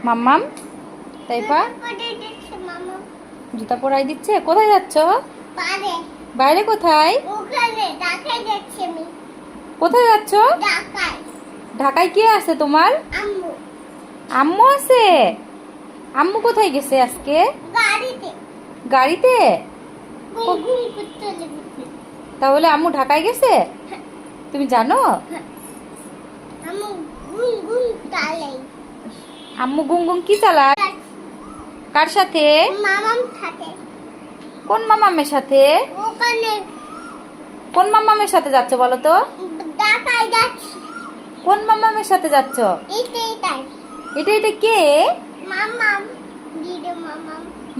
মাম্মাম তাইফা জুতা পরাই দিচ্ছে। কোথায় যাচ্ছ? বাইরে কোথায়? কোথায় যাচ্ছ? ঢাকায় কে আছে তোমার? আম্মু আছে। আম্মু কোথায় গেছে আজকে? গাড়িতে। তাহলে আম্মু ঢাকায় গেছে? তুমি জানো? আম্মু গুনগুন কি চালায়? কার সাথে? কোন মামামের সাথে? কোন মামামের সাথে যাচ্ছ বলো তো? কোন মামামের সাথে যাচ্ছ? এটা এটা কে?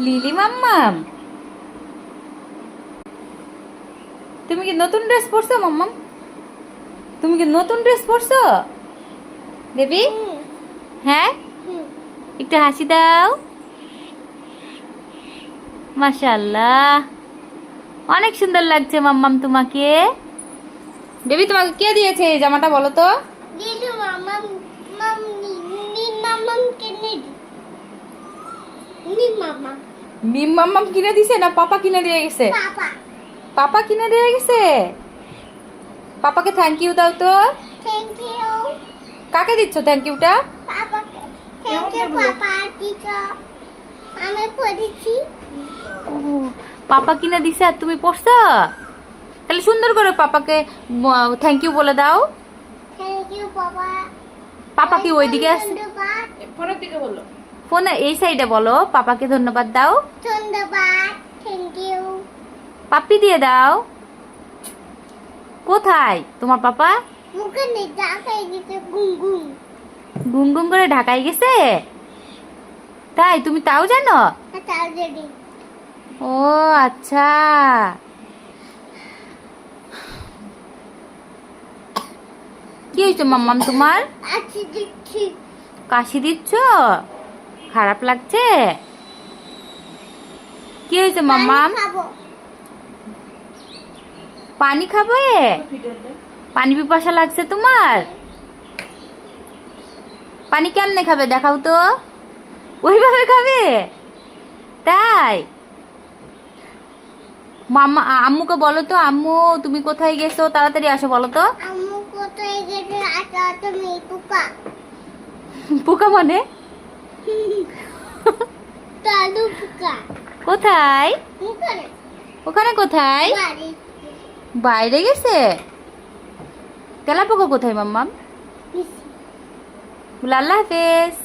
লিলি মাম্মাম। তুমি কি নতুন ড্রেস পরছো মাম্মাম? তুমি কি নতুন ড্রেস পরছো বেবি? হ্যাঁ, একটু হাসি দাও। মাশাআল্লাহ, অনেক সুন্দর লাগছে মাম্মাম তোমাকে। বেবি তোমাকে কে দিয়েছে এই জামাটা বলো তো? মিম মাম্মাম কিনে দিছে না পাপা কিনে দিয়ে গেছে? পাপা কিনে দিয়ে গেছে। পাপাকে থ্যাংক ইউ দাও তো। কাকে দিচ্ছ থ্যাংক ইউটা? পাপা কিনে দিছে আর তুমি পড়ছো? তাহলে সুন্দর করে পাপাকে থ্যাংক ইউ বলে দাও। পাপা কি ওইদিকে আছে? ফোনের দিকে বলো। ফোনে এই সাইডে বলো। পাপাকে ধন্যবাদ দাও। পাপ্পি দিয়ে দাও। কোথায় তোমার পাপা? গুন গুন করে ঢাকায় গেছে। তাই তুমি তাও জানো? ও আচ্ছা। কি হয়েছে মাম্মাম তোমার? কাশি দিচ্ছ? খারাপ লাগছে? কি হয়েছে মাম্মাম? পানি খাবে? পানি পিপাসা লাগছে তোমার? পানি কেমনে খাবে দেখাও তো। ওইভাবে খাবে? তাই মাম্মা আম্মুকে বলো তো, আম্মু তুমি কোথায় গেছো, তাড়াতাড়ি আসো বলো তো। পোকা মানে? কোথায়? ওখানে কোথায়? বাইরে গেছে। তেলাপোকা কোথায় মাম্মাম? আল্লাহ হাফেজ।